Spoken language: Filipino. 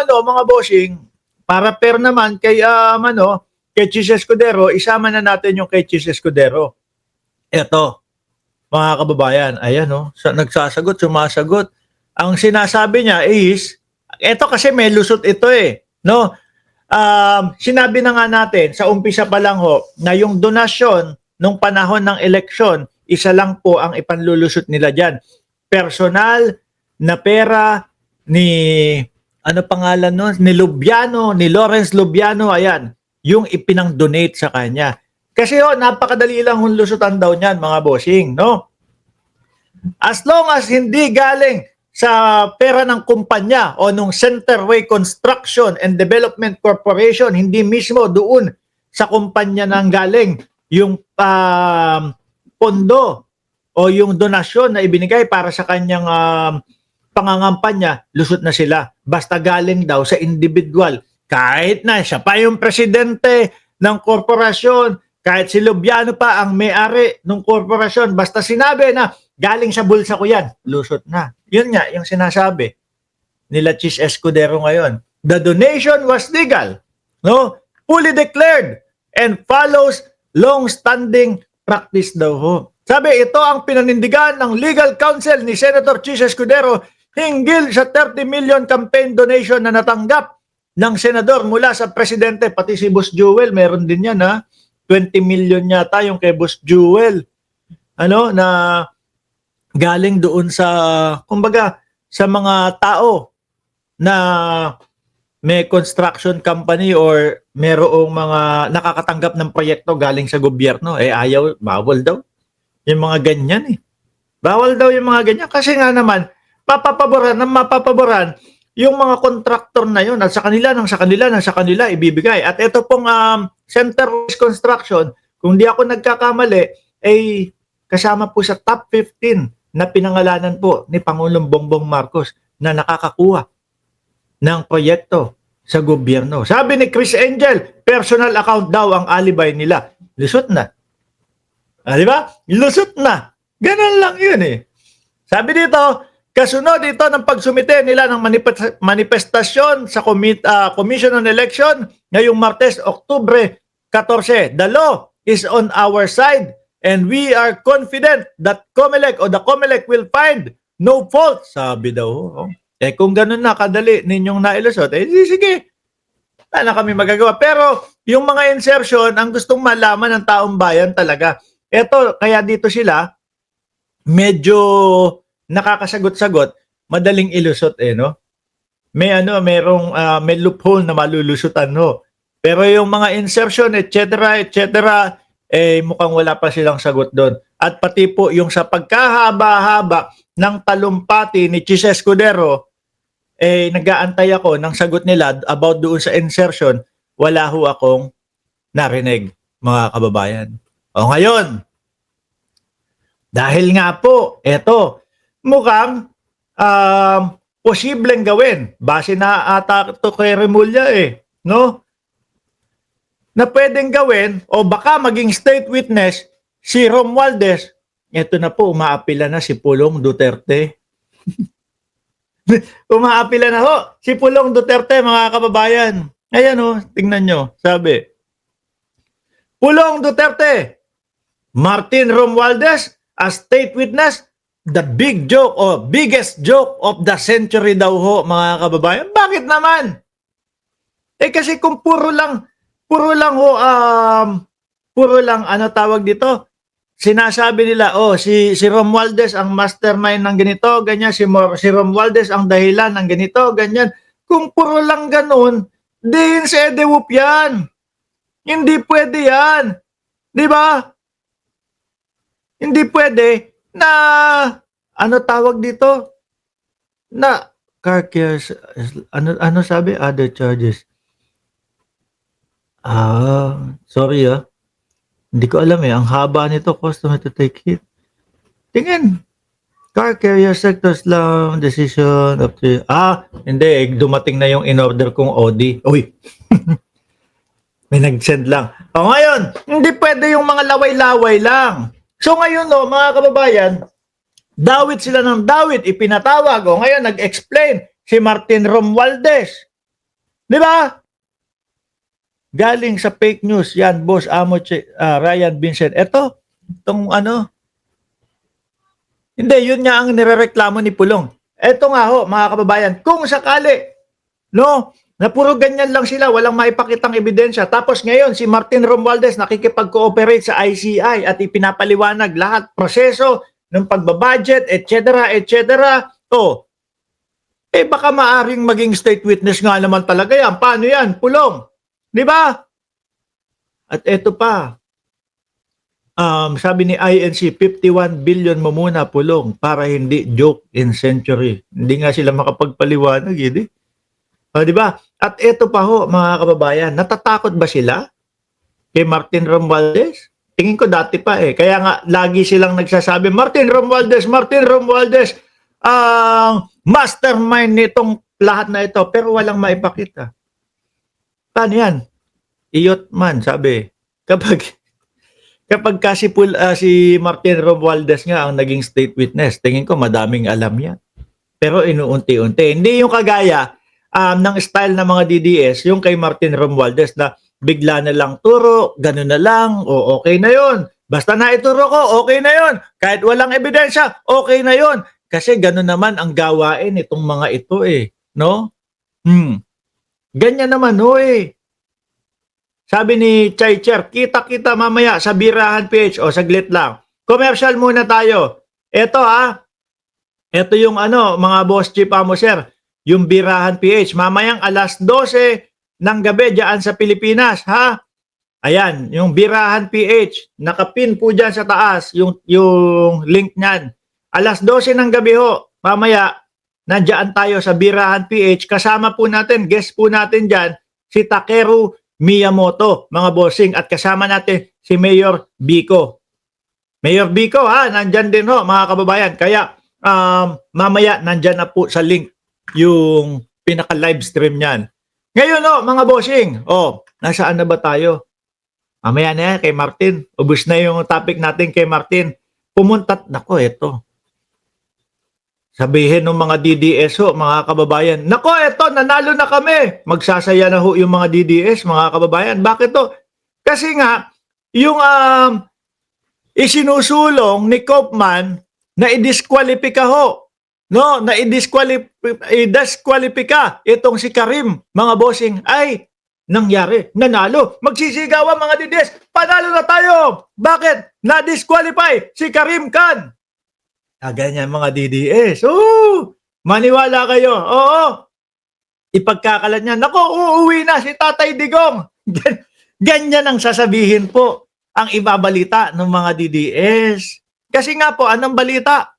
naman, mga bossing, para fair naman kay, kay Chis Escudero, isama na natin yung kay Chis Escudero. Eto, mga kababayan, ayan, nagsasagot, sumasagot. Ang sinasabi niya is, eto kasi may lusot ito no? Sinabi na nga natin sa umpisa pa lang na yung donasyon nung panahon ng eleksyon, isa lang po ang ipanlulusot nila dyan. Personal na pera ni, ano pangalan nun? Ni Lubiano, ni Lawrence Lubiano, ayan, yung ipinang-donate sa kanya. Kasi napakadali lang lusutan daw niyan, mga bossing, no? As long as hindi galing sa pera ng kumpanya o nung Centerway Construction and Development Corporation, hindi mismo doon sa kumpanya nang galing yung pondo o yung donasyon na ibinigay para sa kanyang pangangampanya, lusot na sila. Basta galing daw sa individual. Kahit na siya pa yung presidente ng korporasyon, kahit si Lubiano pa ang may-ari ng korporasyon, basta sinabi na galing sa bulsa ko yan, lusot na. Yun nga, yung sinasabi nila Chis Escudero ngayon. The donation was legal, no? Fully declared and follows long-standing practice daw Sabi, ito ang pinanindigan ng legal counsel ni Senator Chis Escudero hinggil sa 30 million campaign donation na natanggap ng senador mula sa presidente, pati si Boss Jewel, meron din yan 20 million yata yung kay Boss Jewel. Na galing doon sa, kumbaga, sa mga tao na may construction company or merong mga nakakatanggap ng proyekto galing sa gobyerno. Ayaw, bawal daw. Yung mga ganyan Bawal daw yung mga ganyan. Kasi nga naman, mapapaboran yung mga kontraktor na yun at sa kanila ibibigay. At ito pong Centerway Construction, kung di ako nagkakamali, ay kasama po sa top 15 na pinangalanan po ni Pangulong Bongbong Marcos na nakakakuha ng proyekto sa gobyerno. Sabi ni Chris Angel, personal account daw ang alibay nila. Lusot na. Di ba? Lusot na. Ganun lang yun Sabi dito, kasunod ito ng pagsumite nila ng manifestasyon sa Commission on Election ngayong Martes, Oktubre 14. The law is on our side and we are confident that the COMELEC will find no fault. Sabi daw. Kung ganun na kadali ninyong nailusot, sige. Wala na kami magagawa. Pero yung mga insertion, ang gustong malaman ng taong bayan talaga. Eto, kaya dito sila, medyo nakakasagot-sagot, madaling ilusot may loophole na malulusutan Pero yung mga insertion, etc., mukhang wala pa silang sagot doon. At pati po yung sa pagkahaba-haba ng talumpati ni Chis Escudero, nag-aantay ako ng sagot nila about doon sa insertion, wala akong narinig, mga kababayan. Ngayon, dahil nga po, mukhang posibleng gawin. Base na ata ito kay Remulla no? Na pwedeng gawin o baka maging state witness si Romualdez. Ito na po, umaapila na si Pulong Duterte. Umaapila na si Pulong Duterte, mga kababayan. Ayan tingnan nyo, sabi. Pulong Duterte, Martin Romualdez as state witness, the big joke o biggest joke of the century daw mga kababayan. Bakit naman? Kasi kung puro lang ano tawag dito, sinasabi nila, si Romualdez ang mastermind ng ganito, ganyan, si Romualdez ang dahilan ng ganito, ganyan. Kung puro lang ganun, din sa EDEWUP yan. Hindi pwede yan. Di ba? Hindi pwede na, ano tawag dito? Na, car cares, ano sabi? Other charges. Sorry Hindi ko alam ang haba nito, customer to take it. Tingin. Car carrier sectors lang, decision of the, hindi, dumating na yung in-order kong Audi. Uy. May nag-send lang. Ngayon, hindi pwede yung mga laway-laway lang. So ngayon mga kababayan, dawit sila ng dawit, ipinatawag. Ngayon, nag-explain si Martin Romualdez. Di ba? Galing sa fake news, yan, Boss Amo Ryan Vincent. Itong ano, hindi, yun nga ang nirereklamo ni Pulong. Eto nga ho, mga kababayan, kung sakali, no, na puro ganyan lang sila, walang maipakitang ebidensya. Tapos ngayon, si Martin Romualdez nakikipag-cooperate sa ICI at ipinapaliwanag lahat proseso ng pagbabudget, etc., etc. O, baka maaring maging state witness nga naman talaga yan. Paano yan? Pulong. Di ba? At eto pa, sabi ni INC, 51 billion mo muna, Pulong, para hindi joke in century. Hindi nga sila makapagpaliwanag, hindi. Di ba? At eto pa ho, mga kababayan, natatakot ba sila kay Martin Romualdez? Tingin ko dati pa Kaya nga, lagi silang nagsasabi, Martin Romualdez, ang mastermind nitong lahat na ito. Pero walang maipakita. Paano yan? Iyot man, sabi. Kapag kasi si Martin Romualdez nga ang naging state witness, tingin ko madaming alam yan. Pero inuunti-unti. Hindi yung kagaya ng style ng mga DDS, yung kay Martin Romualdez na bigla na lang turo, gano'n na lang, o okay na yon. Basta naituro ko, okay na yon. Kahit walang ebidensya, okay na yon. Kasi gano'n naman ang gawain itong mga ito no? Ganyan naman Sabi ni Chai Cher, kita-kita mamaya sa Birahan PH. O, saglit lang. Commercial muna tayo. Ito Ito yung mga boss chief amo sir. Yung Birahan PH. Mamayang alas 12 ng gabi dyan sa Pilipinas. Ayan, yung Birahan PH. Nakapin po dyan sa taas yung link niyan. Alas 12 ng gabi ho. Mamaya, nandiyan tayo sa Birahan PH. Kasama po natin, guest po natin dyan, si Takeru Miyamoto, mga bossing, at kasama natin si Mayor Biko. Mayor Biko nandyan din mga kababayan. Kaya mamaya nandyan na po sa link yung pinaka-live stream niyan. Ngayon mga bossing, nasaan na ba tayo? Mamaya na yan kay Martin. Ubus na yung topic natin kay Martin. Nako, ito. Sabihin ng mga DDS mga kababayan, nako, eto, nanalo na kami. Magsasaya na yung mga DDS, mga kababayan. Bakit to? Kasi nga, yung isinusulong ni Kaufman na i-disqualify no? Na i-disqualify itong si Karim, mga bossing, ay nangyari, nanalo. Magsisigawan mga DDS, panalo na tayo. Bakit? Na-disqualify si Karim Khan. Ganyan mga DDS. Maniwala kayo. Oo. Ipagkakalat niya. Nako, uuwi na si Tatay Digong. Ganyan ang sasabihin po ang ibabalita ng mga DDS. Kasi nga po, anong balita?